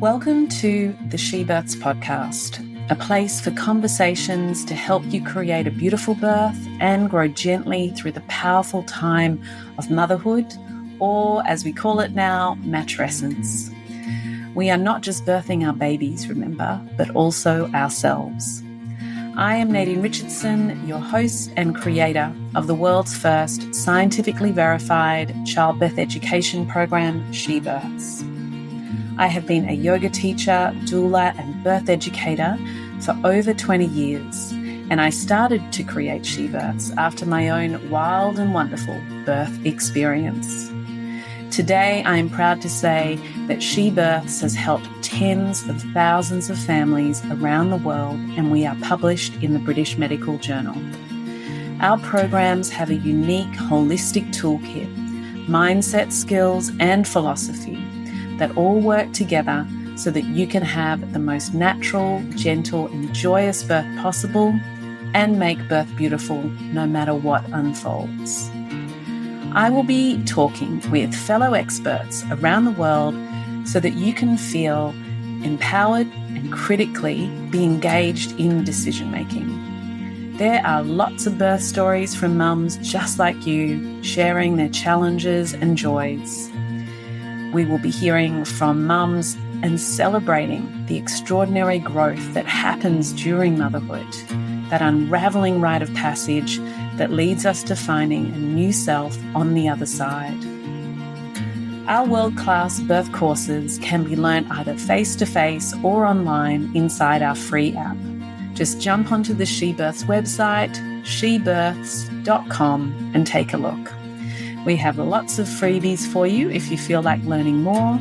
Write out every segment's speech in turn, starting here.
Welcome to the She Births podcast, a place for conversations to help you create a beautiful birth and grow gently through the powerful time of motherhood, or as we call it now, matrescence. We are not just birthing our babies, remember, but also ourselves. I am Nadine Richardson, your host and creator of the world's first scientifically verified childbirth education program, She Births. I have been a yoga teacher, doula, and birth educator for over 20 years, and I started to create She Births after my own wild and wonderful birth experience. Today, I am proud to say that She Births has helped tens of thousands of families around the world, and we are published in the British Medical Journal. Our programs have a unique holistic toolkit, mindset skills, and philosophy that all work together so that you can have the most natural, gentle, and joyous birth possible and make birth beautiful no matter what unfolds. I will be talking with fellow experts around the world so that you can feel empowered and critically be engaged in decision making. There are lots of birth stories from mums just like you, sharing their challenges and joys. We will be hearing from mums and celebrating the extraordinary growth that happens during motherhood, that unraveling rite of passage that leads us to finding a new self on the other side. Our world-class birth courses can be learnt either face-to-face or online inside our free app. Just jump onto the She Births website, shebirths.com, and take a look. We have lots of freebies for you if you feel like learning more.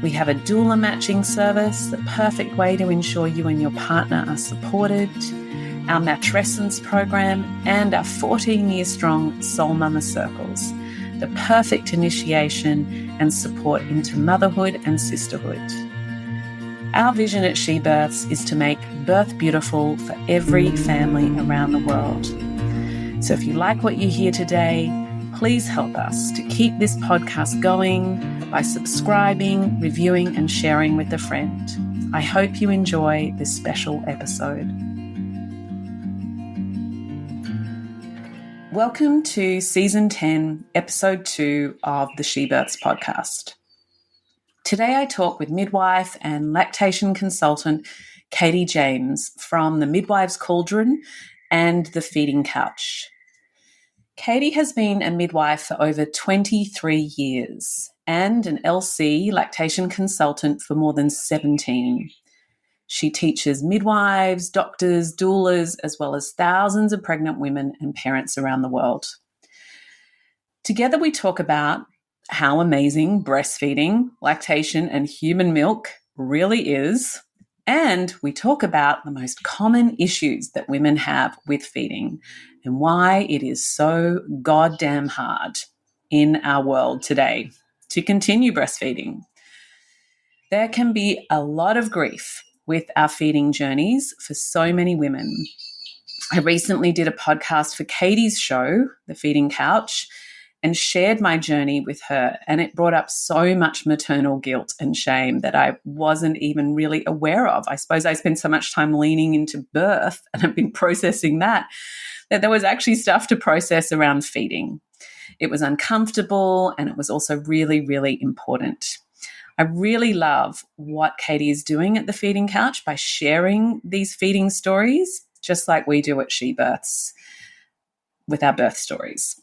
We have a doula matching service, the perfect way to ensure you and your partner are supported, our matrescence program, and our 14-year-strong Soul Mama Circles, the perfect initiation and support into motherhood and sisterhood. Our vision at She Births is to make birth beautiful for every family around the world. So if you like what you hear today, please help us to keep this podcast going by subscribing, reviewing, and sharing with a friend. I hope you enjoy this special episode. Welcome to Season 10, Episode 2 of the She Births podcast. Today I talk with midwife and lactation consultant Katie James from the Midwives Cauldron and the Feeding Couch. Katie has been a midwife for over 23 years and an LC, lactation consultant, for more than 17. She teaches midwives, doctors, doulas, as well as thousands of pregnant women and parents around the world. Together we talk about how amazing breastfeeding, lactation, and human milk really is, and we talk about the most common issues that women have with feeding and why it is so goddamn hard in our world today to continue breastfeeding. There can be a lot of grief with our feeding journeys for so many women. I recently did a podcast for Katie's show, The Feeding Couch, and shared my journey with her, and it brought up so much maternal guilt and shame that I wasn't even really aware of. I suppose I spent so much time leaning into birth and I've been processing that there was actually stuff to process around feeding. It was uncomfortable and it was also really, really important. I really love what Katie is doing at the Feeding Couch by sharing these feeding stories, just like we do at She Births with our birth stories.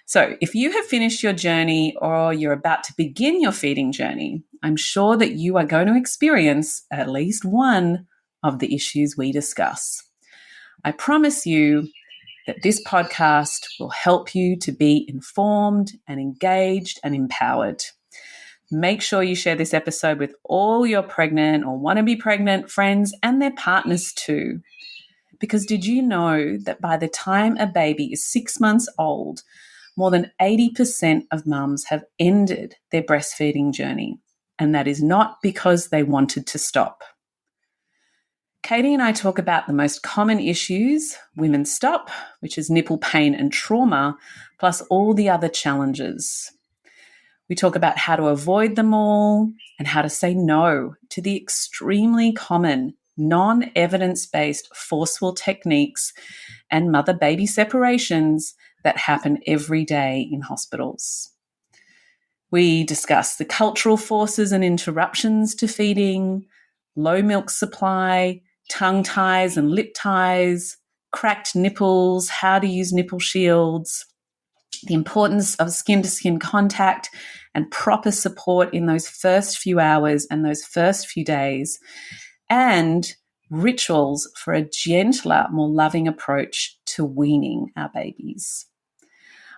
So if you have finished your journey or you're about to begin your feeding journey, I'm sure that you are going to experience at least one of the issues we discuss. I promise you that this podcast will help you to be informed and engaged and empowered. Make sure you share this episode with all your pregnant or want-to-be pregnant friends and their partners too. Because did you know that by the time a baby is 6 months old, more than 80% of mums have ended their breastfeeding journey, and that is not because they wanted to stop. Katie and I talk about the most common issues women stop, which is nipple pain and trauma, plus all the other challenges. We talk about how to avoid them all and how to say no to to the extremely common non-evidence-based forceful techniques and mother-baby separations that happen every day in hospitals. We discuss the cultural forces and interruptions to feeding, low milk supply, tongue ties and lip ties, cracked nipples, how to use nipple shields, the importance of skin-to-skin contact and proper support in those first few hours and those first few days, and rituals for a gentler, more loving approach to weaning our babies.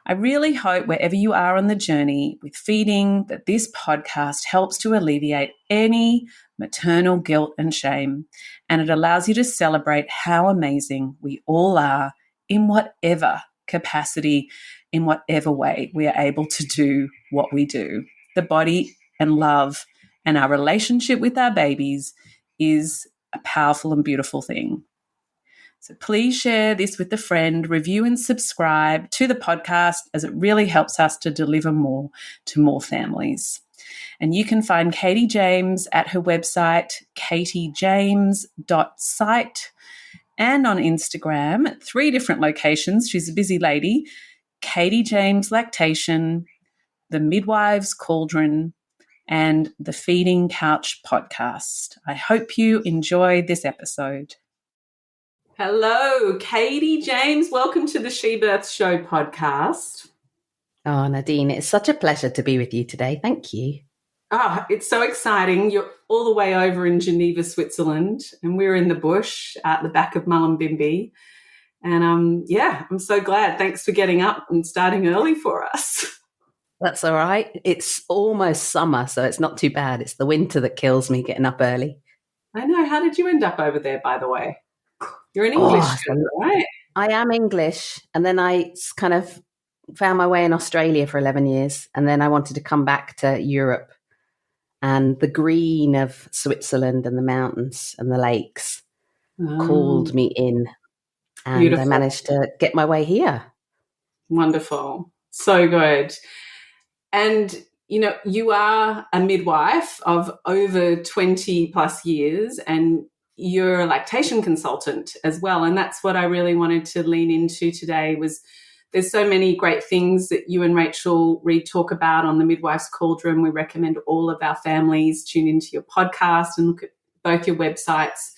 I really hope wherever you are on the journey with feeding that this podcast helps to alleviate any maternal guilt and shame, and it allows you to celebrate how amazing we all are in whatever capacity, in whatever way we are able to do what we do. The body and love and our relationship with our babies is a powerful and beautiful thing. So please share this with a friend, review and subscribe to the podcast, as it really helps us to deliver more to more families. And you can find Katie James at her website, katiejames.site, and on Instagram at 3 different locations. She's a busy lady. Katie James Lactation, the Midwives Cauldron, and the Feeding Couch podcast. I hope you enjoy this episode. Hello, Katie James. Welcome to the She Births Show podcast. Oh, Nadine, it's such a pleasure to be with you today. Thank you. It's so exciting. You're all the way over in Geneva, Switzerland, and we're in the bush at the back of Mullumbimby. And I'm so glad. Thanks for getting up and starting early for us. That's all right. It's almost summer, so it's not too bad. It's the winter that kills me getting up early. I know. How did you end up over there, by the way? You're an English girl, right? I am English, and then I kind of found my way in Australia for 11 years, and then I wanted to come back to Europe and the green of Switzerland and the mountains and the lakes called me in, and beautiful. I managed to get my way here. Wonderful. So good. And, you are a midwife of over 20 plus years, and you're a lactation consultant as well. And that's what I really wanted to lean into today. Was there's so many great things that you and Rachel Reed talk about on the Midwives Cauldron. We recommend all of our families tune into your podcast and look at both your websites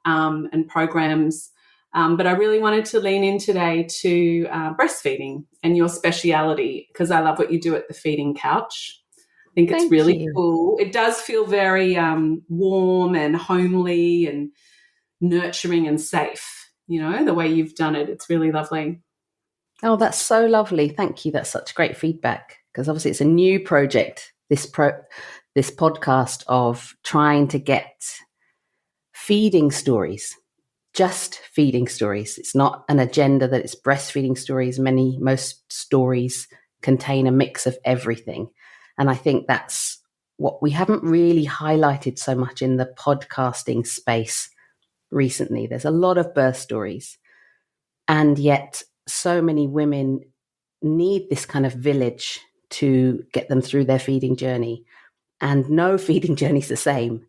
and programs. But I really wanted to lean in today to breastfeeding and your speciality, because I love what you do at the Feeding Couch. I think it's really cool. It does feel very warm and homely and nurturing and safe, the way you've done it. It's really lovely. Oh, that's so lovely. Thank you. That's such great feedback, because obviously it's a new project, this podcast of trying to get feeding stories, just feeding stories. It's not an agenda that it's breastfeeding stories. Most stories contain a mix of everything. And I think that's what we haven't really highlighted so much in the podcasting space recently. There's a lot of birth stories, and yet so many women need this kind of village to get them through their feeding journey, and no feeding journey is the same.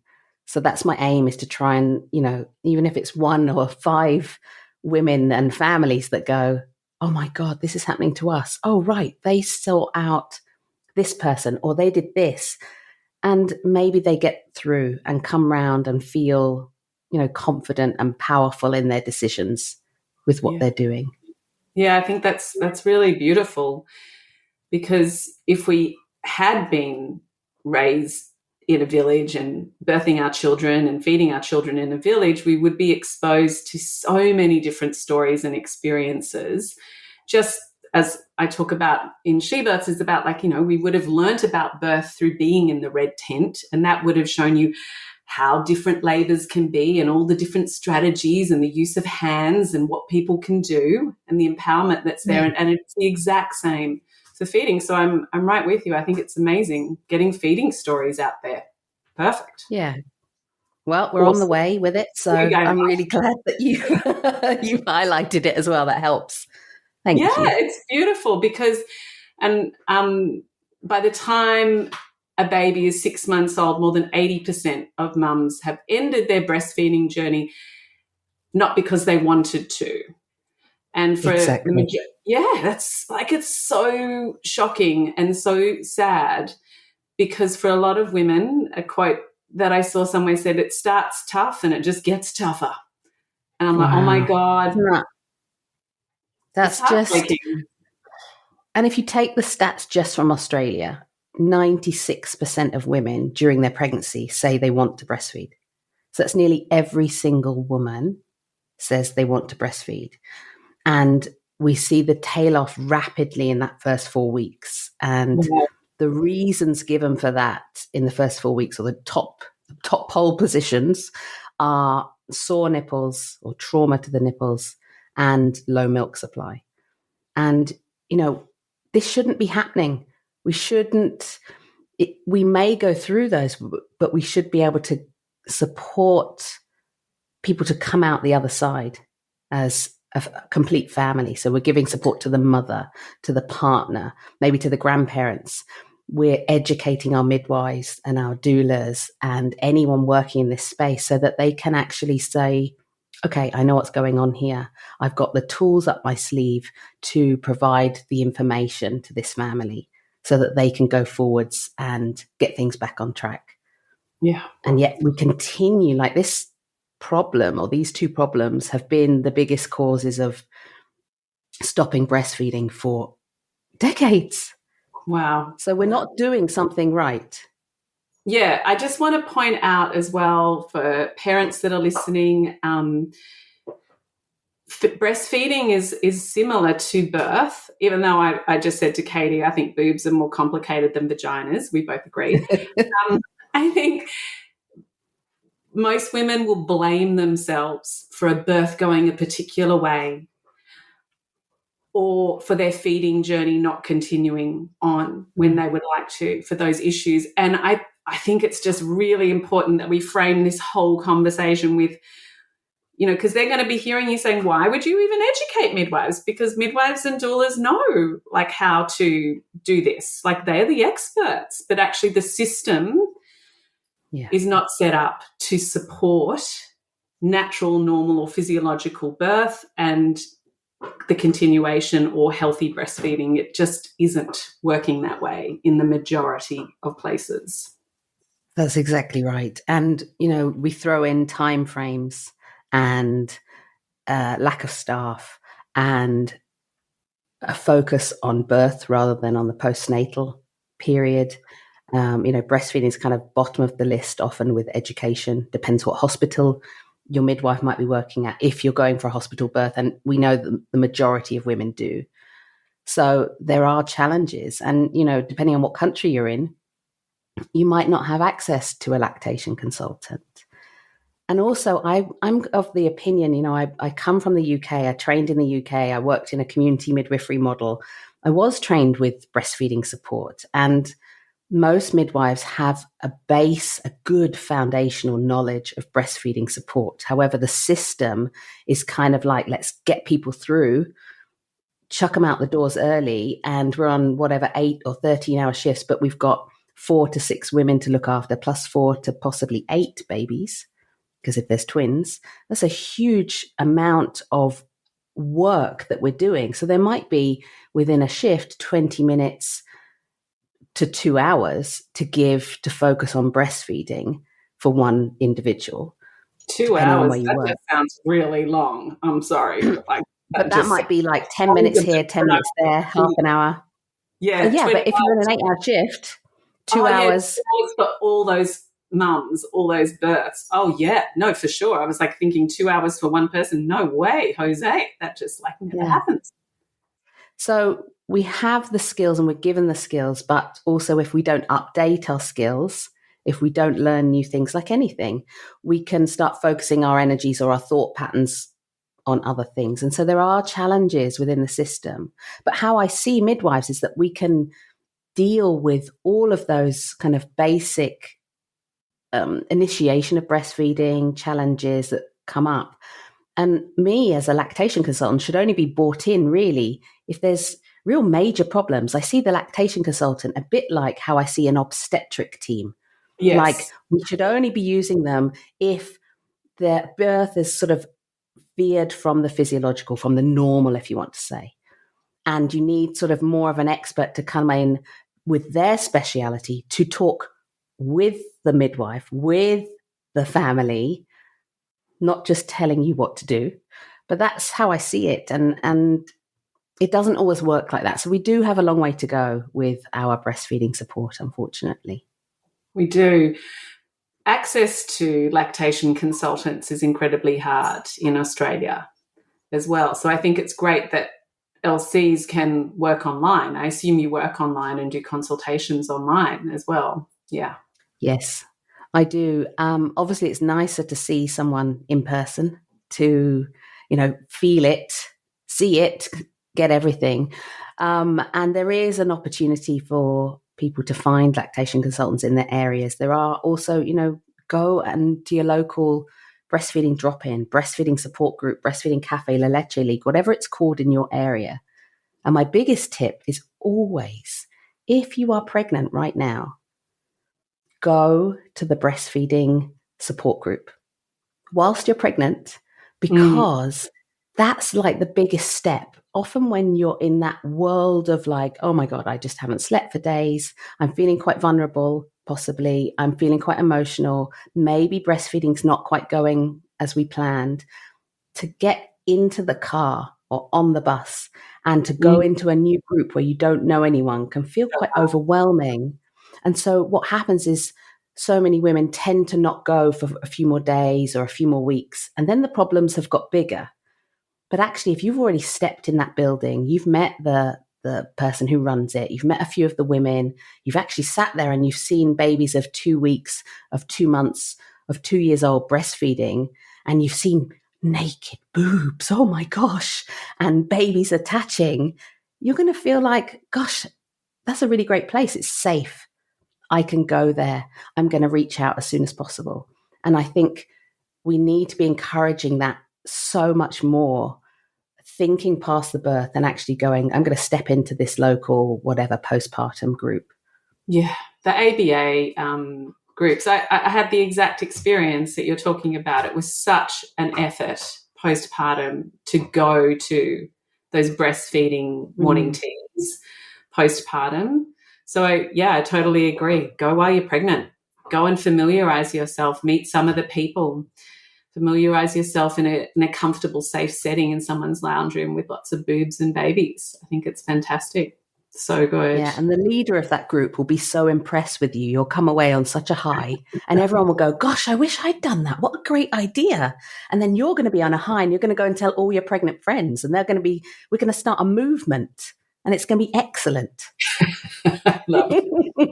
So that's my aim, is to try and, even if it's 1 or 5 women and families that go, oh my God, this is happening to us. Oh, right. They sought out this person, or they did this, and maybe they get through and come round and feel, confident and powerful in their decisions with what they're doing. Yeah, I think that's really beautiful, because if we had been raised in a village and birthing our children and feeding our children in a village, we would be exposed to so many different stories and experiences. Just as I talk about in She Births, is about we would have learnt about birth through being in the red tent, and that would have shown you how different labours can be and all the different strategies and the use of hands and what people can do and the empowerment that's there. And it's the exact same for feeding. So I'm right with you. I think it's amazing getting feeding stories out there. Perfect. Yeah. Well, we're on the way with it. So I'm really glad that you highlighted it as well. That helps. Thank you. Yeah, it's beautiful, because by the time a baby is 6 months old, more than 80% of mums have ended their breastfeeding journey not because they wanted to. And for Exactly. that's like, it's so shocking and so sad, because for a lot of women, a quote that I saw somewhere said, it starts tough and it just gets tougher. And I'm like, oh my God, that's it's just, heartbreaking. and if you take the stats just from Australia, 96% of women during their pregnancy say they want to breastfeed. So that's nearly every single woman says they want to breastfeed. And we see the tail off rapidly in that first 4 weeks. And the reasons given for that in the first 4 weeks, or the top pole positions, are sore nipples or trauma to the nipples and low milk supply. And, this shouldn't be happening. We may go through those, but we should be able to support people to come out the other side as a complete family. So we're giving support to the mother, to the partner, maybe to the grandparents. We're educating our midwives and our doulas and anyone working in this space so that they can actually say, okay, I know what's going on here. I've got the tools up my sleeve to provide the information to this family so that they can go forwards and get things back on track. Yeah. And yet we continue, like, this problem, or these two problems, have been the biggest causes of stopping breastfeeding for decades. Wow. So we're not doing something right. Yeah, I just want to point out as well, for parents that are listening, breastfeeding is similar to birth, even though I just said to Katie, I think boobs are more complicated than vaginas. We both agreed. I think most women will blame themselves for a birth going a particular way, or for their feeding journey not continuing on when they would like to, for those issues. And I think it's just really important that we frame this whole conversation with, because they're going to be hearing you saying, why would you even educate midwives? Because midwives and doulas know, like, how to do this. Like, they're the experts. But actually the system is not set up to support natural, normal, or physiological birth and the continuation or healthy breastfeeding. It just isn't working that way in the majority of places. That's exactly right. And, we throw in timeframes and lack of staff and a focus on birth rather than on the postnatal period. Breastfeeding is kind of bottom of the list often with education. Depends what hospital your midwife might be working at, if you're going for a hospital birth. And we know that the majority of women do. So there are challenges. And, depending on what country you're in, you might not have access to a lactation consultant. And also, I'm of the opinion, I come from the UK, I trained in the UK, I worked in a community midwifery model. I was trained with breastfeeding support, and most midwives have a good foundational knowledge of breastfeeding support. However, the system is kind of like, let's get people through, chuck them out the doors early, and we're on whatever 8 or 13-hour shifts, but we've got 4 to 6 women to look after, plus 4 to possibly 8 babies. Because if there's twins, that's a huge amount of work that we're doing. So there might be, within a shift, 20 minutes to 2 hours to focus on breastfeeding for one individual. 2 hours, that just sounds really long. I'm sorry. But that might be like 10 minutes here, 10 minutes there, half an hour. Yeah. But if you're in an 8-hour shift, 2 hours. For all those mums, all those births. Oh, yeah. No, for sure. I was like thinking 2 hours for one person. No way, Jose. That just never happens. So we have the skills and we're given the skills, but also if we don't update our skills, if we don't learn new things, like anything, we can start focusing our energies or our thought patterns on other things. And so there are challenges within the system. But how I see midwives is that we can deal with all of those kind of basic initiation of breastfeeding challenges that come up. And me as a lactation consultant should only be brought in, really, if there's real major problems. I see the lactation consultant a bit like how I see an obstetric team. Yes. Like, we should only be using them if the birth is sort of veered from the physiological, from the normal, if you want to say. And you need sort of more of an expert to come in with their speciality to talk with the midwife, with the family, not just telling you what to do. But that's how I see it. And it doesn't always work like that. So we do have a long way to go with our breastfeeding support, unfortunately. We do. Access to lactation consultants is incredibly hard in Australia as well. So I think it's great that LCs can work online. I assume you work online and do consultations online as well. Yeah. Yes, I do. Obviously, it's nicer to see someone in person, to, feel it, see it, get everything. And there is an opportunity for people to find lactation consultants in their areas. There are also, go and to your local breastfeeding drop-in, breastfeeding support group, breastfeeding cafe, La Leche League, whatever it's called in your area. And my biggest tip is always, if you are pregnant right now, go to the breastfeeding support group whilst you're pregnant, because that's like the biggest step. Often when you're in that world of like, oh my God, I just haven't slept for days, I'm feeling quite vulnerable, possibly, I'm feeling quite emotional, maybe breastfeeding's not quite going as we planned, to get into the car or on the bus and to go into a new group where you don't know anyone can feel quite overwhelming. And so what happens is, so many women tend to not go for a few more days or a few more weeks, and then the problems have got bigger. But actually, if you've already stepped in that building, you've met the person who runs it, you've met a few of the women, you've actually sat there and you've seen babies of 2 weeks, of 2 months, of 2 years old breastfeeding, and you've seen naked boobs, oh my gosh, and babies attaching, you're going to feel like, gosh, that's a really great place. It's safe. I can go there. I'm going to reach out as soon as possible. And I think we need to be encouraging that so much more, thinking past the birth and actually going, I'm going to step into this local, whatever, postpartum group. Yeah, the ABA groups. I had the exact experience that you're talking about. It was such an effort postpartum to go to those breastfeeding morning teas postpartum. So, I totally agree. Go while you're pregnant. Go and familiarize yourself. Meet some of the people. Familiarize yourself in a comfortable, safe setting in someone's lounge room with lots of boobs and babies. I think it's fantastic. So good. Yeah, and the leader of that group will be so impressed with you. You'll come away on such a high, and everyone will go, gosh, I wish I'd done that. What a great idea. And then you're going to be on a high, and you're going to go and tell all your pregnant friends, and we're going to start a movement, and it's going to be excellent. Love it.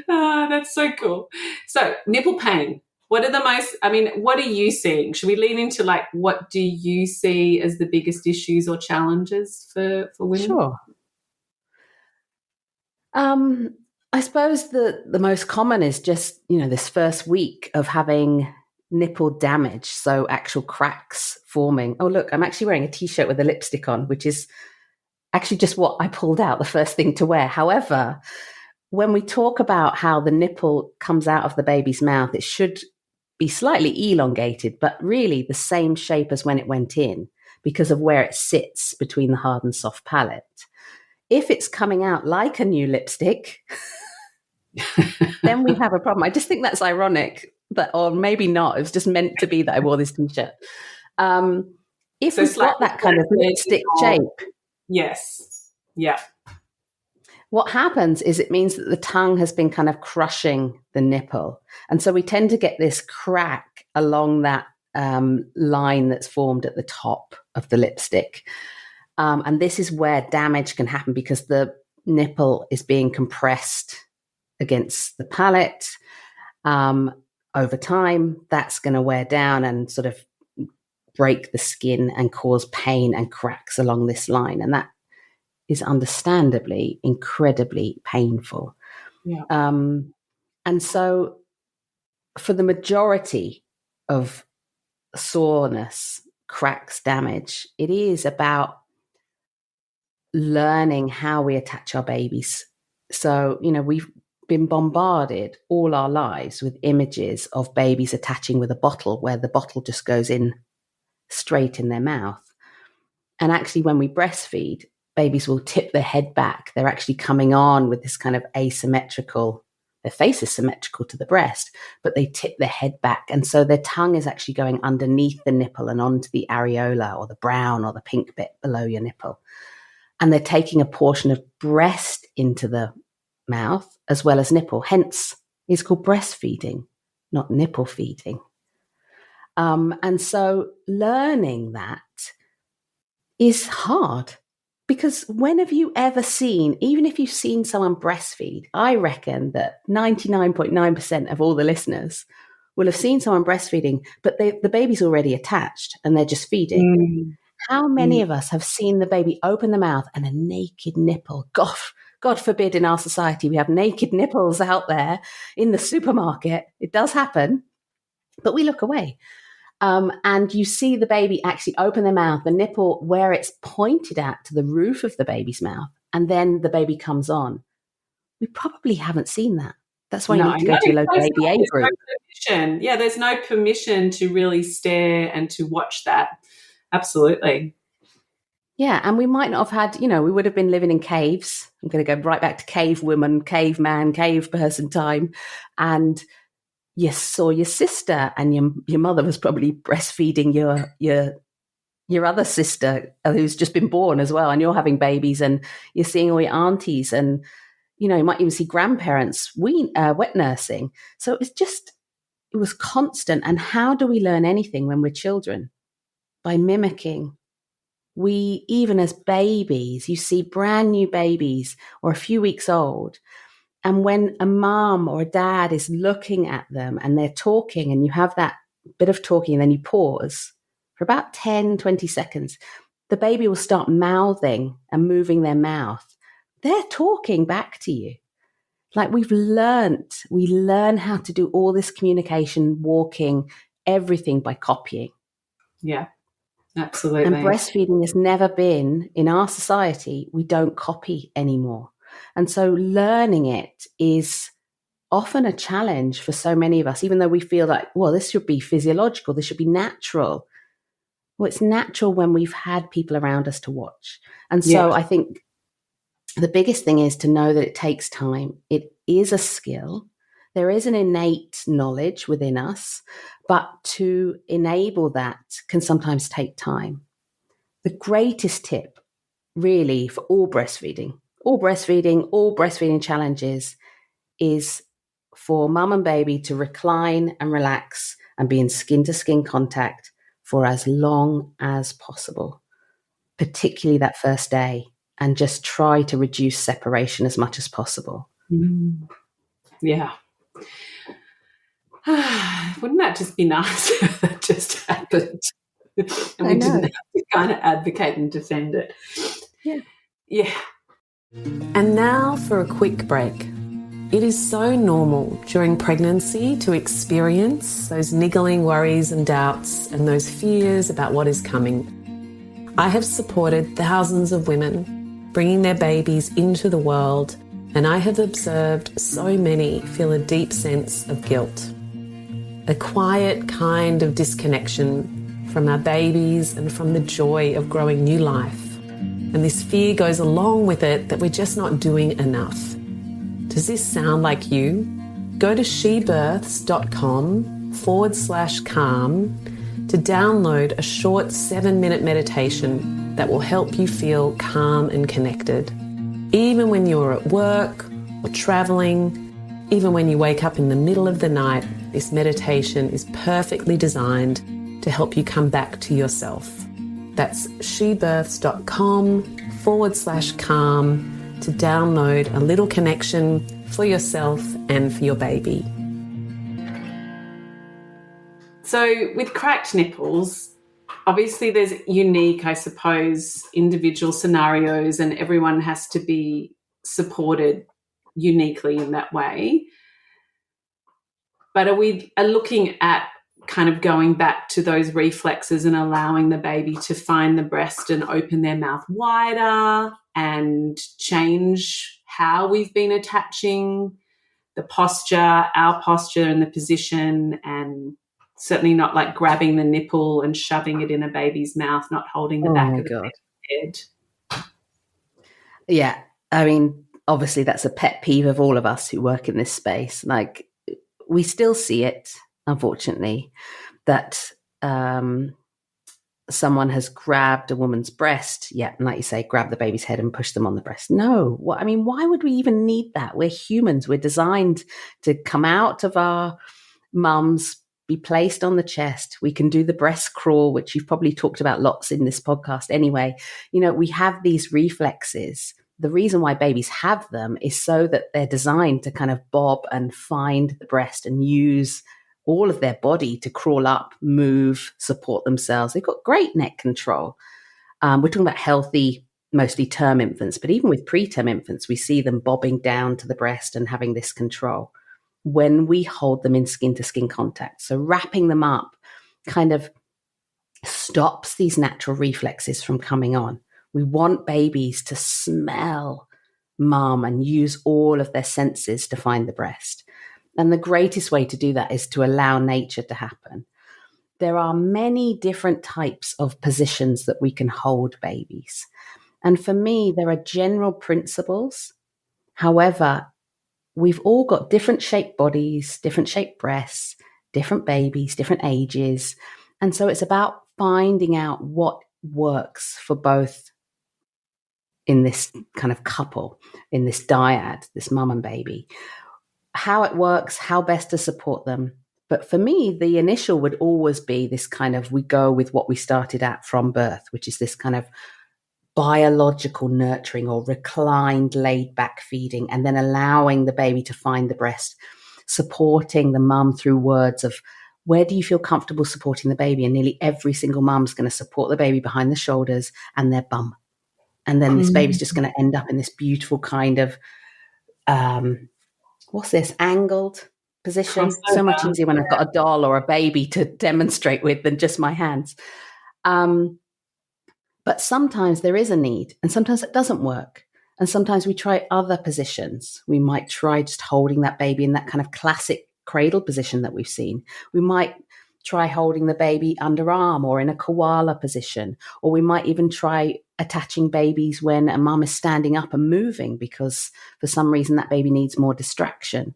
That's so cool. So, nipple pain. What are you seeing? Should we lean into what do you see as the biggest issues or challenges for women? Sure. I suppose the most common is just, this first week of having nipple damage. So actual cracks forming. Oh, look, I'm actually wearing a t-shirt with a lipstick on, which is actually just what I pulled out, the first thing to wear. However, when we talk about how the nipple comes out of the baby's mouth, it should be slightly elongated, but really the same shape as when it went in, because of where it sits between the hard and soft palate. If it's coming out like a new lipstick, then we have a problem. I just think that's ironic, or maybe not. It was just meant to be that I wore this t-shirt. If we've got that kind of lipstick shape. Yes. Yeah. What happens is it means that the tongue has been kind of crushing the nipple. And so we tend to get this crack along that line that's formed at the top of the lipstick. And this is where damage can happen, because the nipple is being compressed against the palate. Over time, that's going to wear down and sort of break the skin and cause pain and cracks along this line. And that is understandably incredibly painful. Yeah. And so for the majority of soreness, cracks, damage, it is about learning how we attach our babies. So, we've been bombarded all our lives with images of babies attaching with a bottle where the bottle just goes in straight in their mouth. And actually, when we breastfeed, babies will tip their head back. They're actually coming on with this kind of asymmetrical, their face is symmetrical to the breast, but they tip their head back. And so their tongue is actually going underneath the nipple and onto the areola or the brown or the pink bit below your nipple. And they're taking a portion of breast into the mouth as well as nipple. Hence, it's called breastfeeding, not nipple feeding. And so learning that is hard, because when have you ever seen, even if you've seen someone breastfeed, I reckon that 99.9% of all the listeners will have seen someone breastfeeding, but the baby's already attached and they're just feeding. How many of us have seen the baby open the mouth and a naked nipple? God forbid in our society we have naked nipples out there in the supermarket. It does happen, but we look away. And you see the baby actually open their mouth, the nipple where it's pointed at to the roof of the baby's mouth, and then the baby comes on. We probably haven't seen that. That's why you need to go to your local ABA group. Yeah, there's no permission to really stare and to watch that. Absolutely. Yeah, and we might not have had, we would have been living in caves. I'm going to go right back to cave woman, caveman, cave person time. And you saw your sister, and your mother was probably breastfeeding your other sister who's just been born as well, and you're having babies, and you're seeing all your aunties, and you might even see grandparents wet nursing. So it was constant. And how do we learn anything when we're children? By mimicking. We, even as babies, you see brand new babies or a few weeks old, and when a mom or a dad is looking at them and they're talking, and you have that bit of talking, and then you pause for about 10, 20 seconds, the baby will start mouthing and moving their mouth. They're talking back to you. Like we learn how to do all this communication, walking, everything by copying. Yeah, absolutely. And breastfeeding has never been, in our society, we don't copy anymore. And so learning it is often a challenge for so many of us, even though we feel like, well, this should be physiological, this should be natural. Well, it's natural when we've had people around us to watch. And so I think the biggest thing is to know that it takes time. It is a skill. There is an innate knowledge within us, but to enable that can sometimes take time. The greatest tip, really, for all breastfeeding challenges is for mum and baby to recline and relax and be in skin-to-skin contact for as long as possible, particularly that first day, and just try to reduce separation as much as possible. Yeah. Wouldn't that just be nice if that just happened? And we didn't have to kind of advocate and defend it. Yeah. And now for a quick break. It is so normal during pregnancy to experience those niggling worries and doubts and those fears about what is coming. I have supported thousands of women bringing their babies into the world, and I have observed so many feel a deep sense of guilt. A quiet kind of disconnection from our babies and from the joy of growing new life. And this fear goes along with it that we're just not doing enough. Does this sound like you? Go to shebirths.com/calm to download a short 7-minute meditation that will help you feel calm and connected. Even when you're at work or traveling, even when you wake up in the middle of the night, this meditation is perfectly designed to help you come back to yourself. That's shebirths.com/calm to download a little connection for yourself and for your baby. So with cracked nipples, obviously there's unique, I suppose, individual scenarios, and everyone has to be supported uniquely in that way. But are we looking at kind of going back to those reflexes and allowing the baby to find the breast and open their mouth wider and change how we've been attaching the posture, our posture and the position, and certainly not like grabbing the nipple and shoving it in a baby's mouth, not holding the back of the baby's head. Yeah. I mean, obviously that's a pet peeve of all of us who work in this space. Like, we still see it, unfortunately, that someone has grabbed a woman's breast, and like you say, grab the baby's head and push them on the breast. No, why would we even need that? We're humans. We're designed to come out of our mums, be placed on the chest. We can do the breast crawl, which you've probably talked about lots in this podcast anyway. We have these reflexes. The reason why babies have them is so that they're designed to kind of bob and find the breast and use all of their body to crawl up, move, support themselves. They've got great neck control. We're talking about healthy, mostly term infants, but even with preterm infants, we see them bobbing down to the breast and having this control when we hold them in skin-to-skin contact. So wrapping them up kind of stops these natural reflexes from coming on. We want babies to smell mom and use all of their senses to find the breast. And the greatest way to do that is to allow nature to happen. There are many different types of positions that we can hold babies. And for me, there are general principles. However, we've all got different shaped bodies, different shaped breasts, different babies, different ages. And so it's about finding out what works for both in this kind of couple, in this dyad, this mum and baby, how it works, how best to support them. But for me, the initial would always be this kind of, we go with what we started at from birth, which is this kind of biological nurturing or reclined, laid back feeding, and then allowing the baby to find the breast, supporting the mum through words of, where do you feel comfortable supporting the baby? And nearly every single mum's going to support the baby behind the shoulders and their bum. And then this baby's just going to end up in this beautiful kind of, what's this, angled position. So much easier when I've got a doll or a baby to demonstrate with than just my hands. But sometimes there is a need, and sometimes it doesn't work. And sometimes we try other positions. We might try just holding that baby in that kind of classic cradle position that we've seen. We might try holding the baby underarm or in a koala position, or we might even try attaching babies when a mum is standing up and moving because for some reason that baby needs more distraction.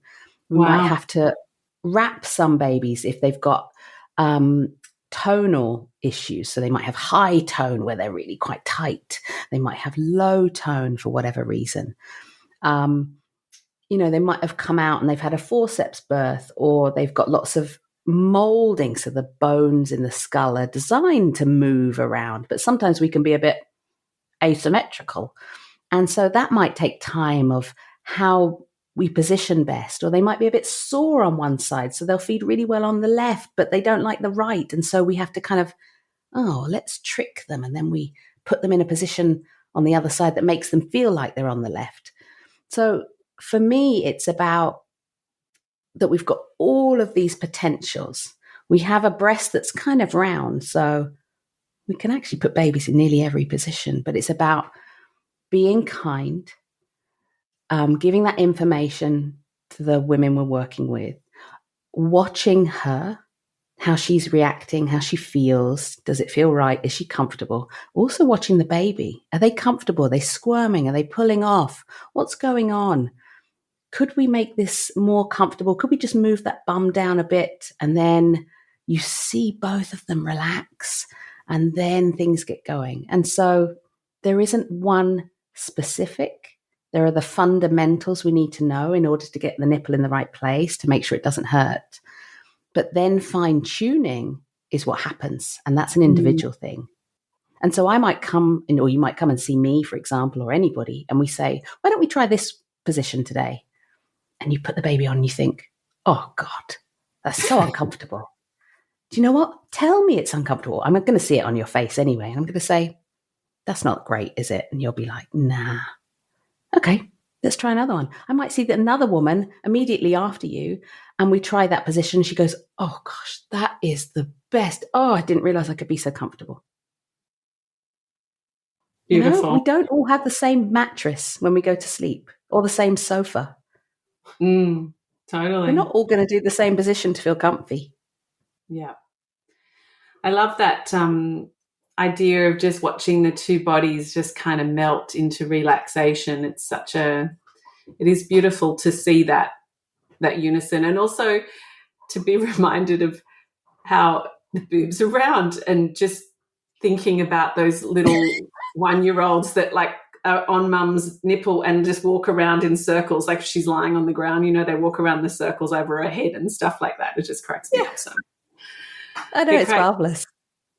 We might have to wrap some babies if they've got tonal issues. So they might have high tone where they're really quite tight. They might have low tone for whatever reason. They might have come out and they've had a forceps birth, or they've got lots of molding. So the bones in the skull are designed to move around, but sometimes we can be a bit asymmetrical. And so that might take time of how we position best, or they might be a bit sore on one side. So they'll feed really well on the left, but they don't like the right. And so we have to kind of, let's trick them. And then we put them in a position on the other side that makes them feel like they're on the left. So for me, it's about that we've got all of these potentials. We have a breast that's kind of round, so we can actually put babies in nearly every position, but it's about being kind, giving that information to the women we're working with, watching her, how she's reacting, how she feels. Does it feel right? Is she comfortable? Also watching the baby. Are they comfortable? Are they squirming? Are they pulling off? What's going on? Could we make this more comfortable? Could we just move that bum down a bit? And then you see both of them relax, and then things get going. And so there isn't one specific. There are the fundamentals we need to know in order to get the nipple in the right place to make sure it doesn't hurt. But then fine-tuning is what happens, and that's an individual thing. And so I might come, or you might come and see me, for example, or anybody, and we say, why don't we try this position today? And you put the baby on and you think, oh God, that's so uncomfortable. Do you know what? Tell me it's uncomfortable. I'm going to see it on your face anyway. And I'm going to say, that's not great, is it? And you'll be like, nah. Okay, let's try another one. I might see that another woman immediately after you, and we try that position. She goes, oh gosh, that is the best. Oh, I didn't realize I could be so comfortable. Beautiful. We don't all have the same mattress when we go to sleep or the same sofa. Totally. We're not all going to do the same position to feel comfy. Yeah. I love that idea of just watching the two bodies just kind of melt into relaxation. It is beautiful to see that unison, and also to be reminded of how the boobs are round, and just thinking about those little 1-year-olds that like are on mum's nipple and just walk around in circles like she's lying on the ground. They walk around the circles over her head and stuff like that. It just cracks me up. So I know, it's marvelous.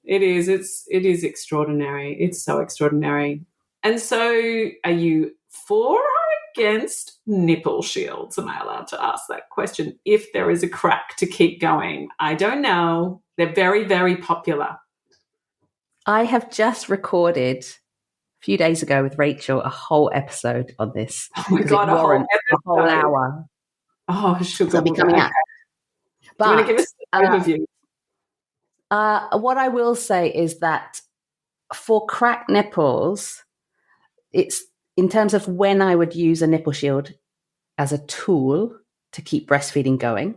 It is. It is extraordinary. It's so extraordinary. And so, are you for or against nipple shields? Am I allowed to ask that question? If there is a crack to keep going, I don't know. They're very, very popular. I have just recorded a few days ago with Rachel a whole episode on this. Oh my God, a whole hour. Oh, sugar. So it'll be coming out. But, do you want to give us an overview? What I will say is that for cracked nipples, it's in terms of when I would use a nipple shield as a tool to keep breastfeeding going.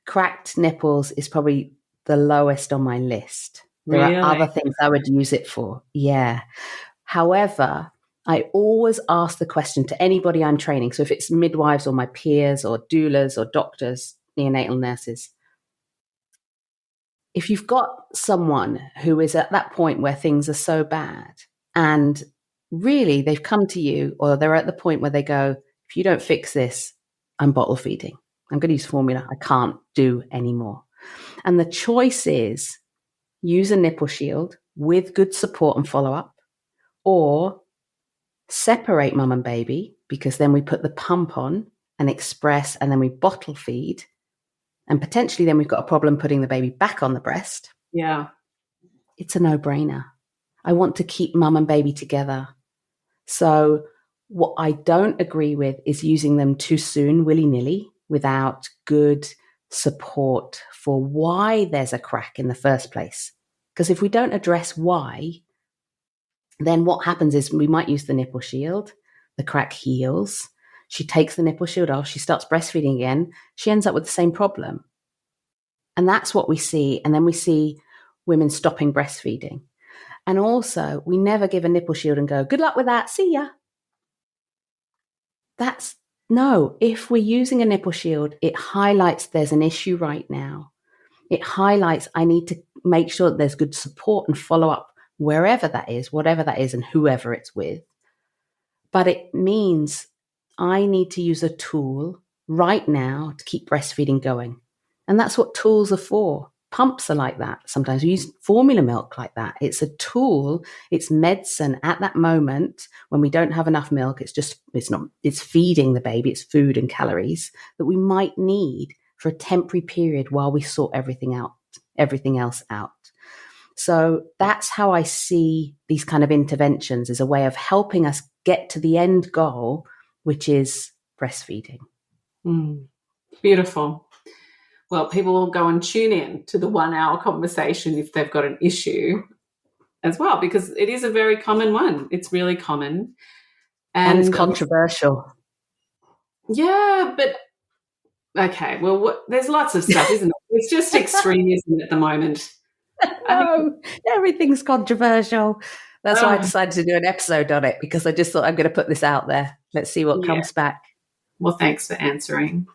Cracked nipples is probably the lowest on my list. There are other things I would use it for. Yeah. However, I always ask the question to anybody I'm training. So if it's midwives or my peers or doulas or doctors, neonatal nurses, if you've got someone who is at that point where things are so bad and really they've come to you, or they're at the point where they go, if you don't fix this, I'm bottle feeding. I'm going to use formula. I can't do anymore. And the choice is use a nipple shield with good support and follow-up, or separate mum and baby, because then we put the pump on and express, and then we bottle feed. And potentially then we've got a problem putting the baby back on the breast. Yeah. It's a no-brainer. I want to keep mum and baby together. So what I don't agree with is using them too soon, willy-nilly, without good support for why there's a crack in the first place. Because if we don't address why, then what happens is we might use the nipple shield, the crack heals, she takes the nipple shield off, she starts breastfeeding again, she ends up with the same problem. And that's what we see. And then we see women stopping breastfeeding. And also, we never give a nipple shield and go, good luck with that, see ya. No, if we're using a nipple shield, it highlights there's an issue right now. It highlights I need to make sure that there's good support and follow up wherever that is, whatever that is, and whoever it's with. But it means I need to use a tool right now to keep breastfeeding going. And that's what tools are for. Pumps are like that. Sometimes we use formula milk like that. It's a tool. It's medicine at that moment when we don't have enough milk. It's feeding the baby. It's food and calories that we might need for a temporary period while we sort everything else out. So that's how I see these kind of interventions, as a way of helping us get to the end goal, which is breastfeeding. Beautiful. Well, people will go and tune in to the 1-hour conversation if they've got an issue as well, because it is a very common one. It's really common. And it's controversial. Yeah, but okay, well, there's lots of stuff, isn't it? It's just extremism at the moment. No, everything's controversial. That's why I decided to do an episode on it, because I just thought I'm going to put this out there. Let's see what comes back. Well, thanks for answering.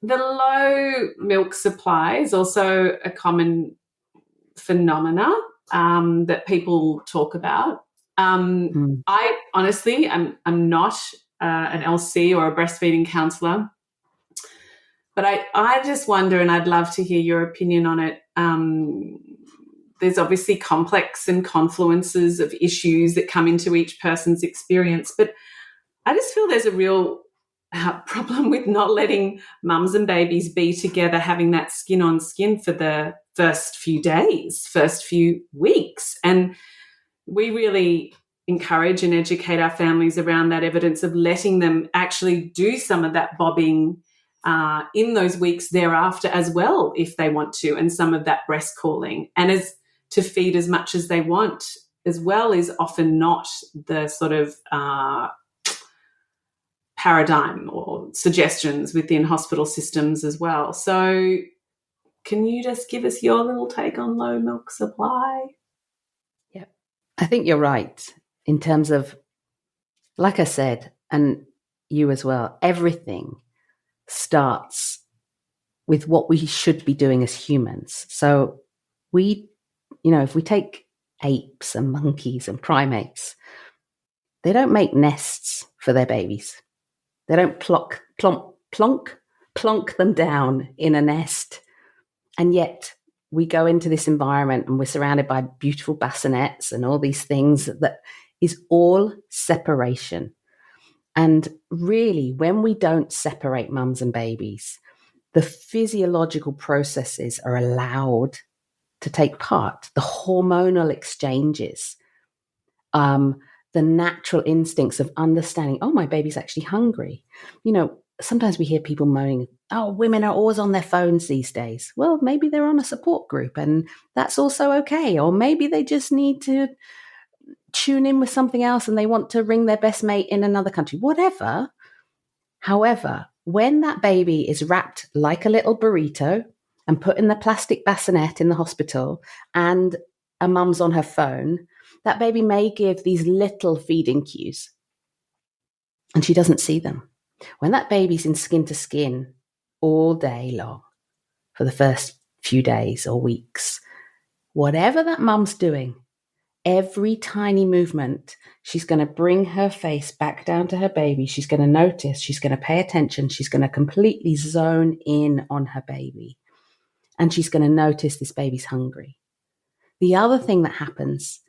The low milk supply is also a common phenomena that people talk about. I honestly, I'm not an LC or a breastfeeding counsellor, but I just wonder, and I'd love to hear your opinion on it. There's obviously complex and confluences of issues that come into each person's experience, but I just feel there's a real problem with not letting mums and babies be together, having that skin on skin for the first few days, first few weeks. And we really encourage and educate our families around that evidence of letting them actually do some of that bobbing in those weeks thereafter as well, if they want to, and some of that breast calling, and as to feed as much as they want as well is often not the sort of paradigm or suggestions within hospital systems as well. So can you just give us your little take on low milk supply? Yeah, I think you're right in terms of, like I said, and you as well, everything starts with what we should be doing as humans. So if we take apes and monkeys and primates, they don't make nests for their babies. They don't plonk them down in a nest. And yet we go into this environment and we're surrounded by beautiful bassinets and all these things that is all separation. And really, when we don't separate mums and babies, the physiological processes are allowed to take part, the hormonal exchanges, the natural instincts of understanding, oh, my baby's actually hungry. Sometimes we hear people moaning, oh, women are always on their phones these days. Well, maybe they're on a support group and that's also okay. Or maybe they just need to tune in with something else and they want to ring their best mate in another country, whatever. However, when that baby is wrapped like a little burrito and put in the plastic bassinet in the hospital and a mum's on her phone, that baby may give these little feeding cues and she doesn't see them. When that baby's in skin to skin all day long for the first few days or weeks, whatever that mum's doing, every tiny movement, she's going to bring her face back down to her baby. She's going to notice, she's going to pay attention, she's going to completely zone in on her baby. And she's going to notice this baby's hungry. The other thing that happens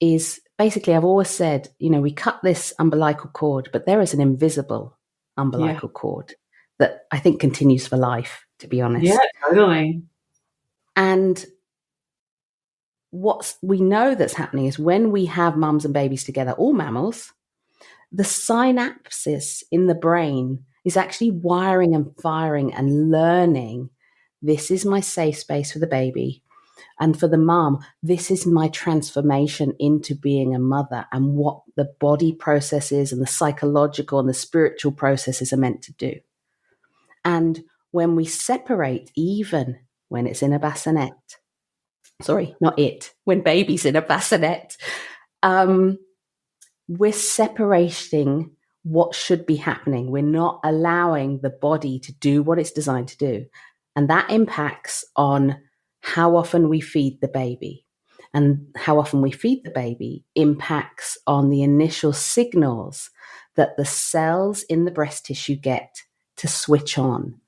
is basically, I've always said, we cut this umbilical cord, but there is an invisible umbilical cord that I think continues for life, to be honest. Yeah, totally. And what we know that's happening is when we have mums and babies together, all mammals, the synapses in the brain is actually wiring and firing and learning, this is my safe space for the baby. And for the mom, this is my transformation into being a mother and what the body processes and the psychological and the spiritual processes are meant to do. And when we separate, even when it's in a bassinet, when baby's in a bassinet, we're separating what should be happening. We're not allowing the body to do what it's designed to do. And that impacts on how often we feed the baby. And how often we feed the baby impacts on the initial signals that the cells in the breast tissue get to switch on.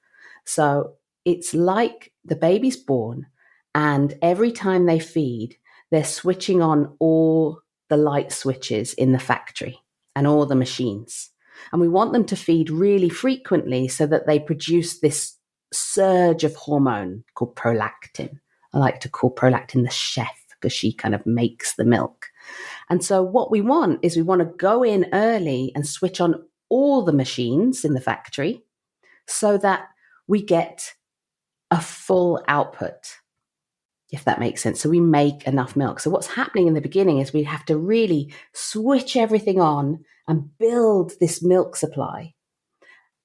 So it's like the baby's born, and every time they feed, they're switching on all the light switches in the factory and all the machines. And we want them to feed really frequently so that they produce this surge of hormone called prolactin. I like to call prolactin the chef because she kind of makes the milk. And so what we want is we want to go in early and switch on all the machines in the factory so that we get a full output, if that makes sense. So we make enough milk. So what's happening in the beginning is we have to really switch everything on and build this milk supply.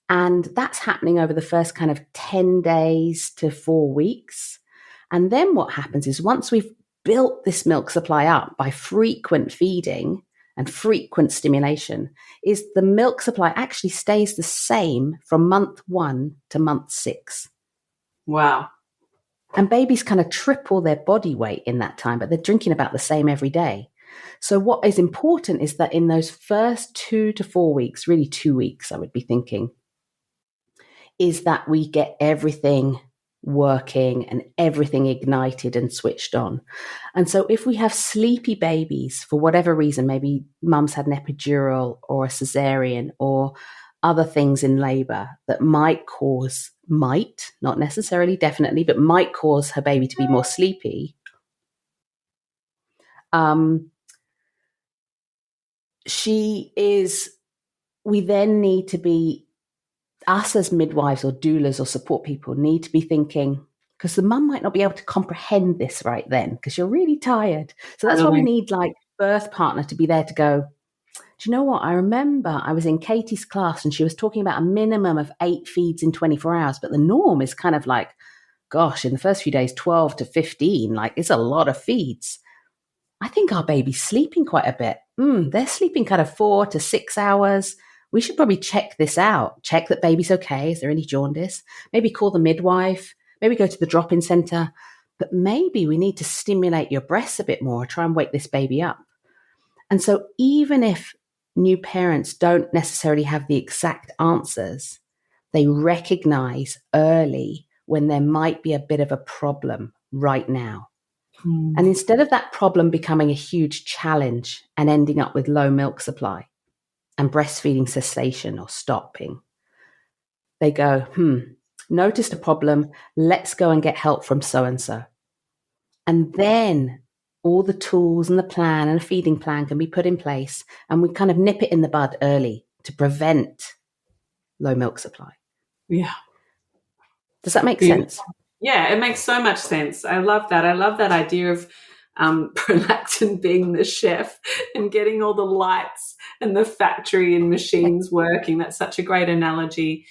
And that's happening over the first kind of 10 days to 4 weeks. And then what happens is once we've built this milk supply up by frequent feeding and frequent stimulation, is the milk supply actually stays the same from month 1 to month 6. Wow. And babies kind of triple their body weight in that time, but they're drinking about the same every day. So what is important is that in those first 2 to 4 weeks, really 2 weeks, I would be thinking, is that we get everything working and everything ignited and switched on. And so if we have sleepy babies, for whatever reason, maybe mum's had an epidural or a cesarean or other things in labor that might, not necessarily, definitely, but might cause her baby to be more sleepy. we then need to be, us as midwives or doulas or support people need to be thinking, because the mum might not be able to comprehend this right then because you're really tired. So that's why we need like birth partner to be there to go, do you know what? I remember I was in Katie's class and she was talking about a minimum of 8 feeds in 24 hours, but the norm is kind of like, gosh, in the first few days, 12 to 15, like it's a lot of feeds. I think our baby's sleeping quite a bit. They're sleeping kind of 4 to 6 hours. We should probably check this out. Check that baby's okay. Is there any jaundice? Maybe call the midwife. Maybe go to the drop-in center. But maybe we need to stimulate your breasts a bit more, try and wake this baby up. And so even if new parents don't necessarily have the exact answers, they recognize early when there might be a bit of a problem right now. And instead of that problem becoming a huge challenge and ending up with low milk supply and breastfeeding cessation or stopping, they go, noticed a problem, let's go and get help from so-and-so. And then all the tools and the plan and a feeding plan can be put in place, and we kind of nip it in the bud early to prevent low milk supply. Yeah. Does that make sense? Yeah, it makes so much sense. I love that. I love that idea of prolactin being the chef and getting all the lights and the factory and machines working. That's such a great analogy.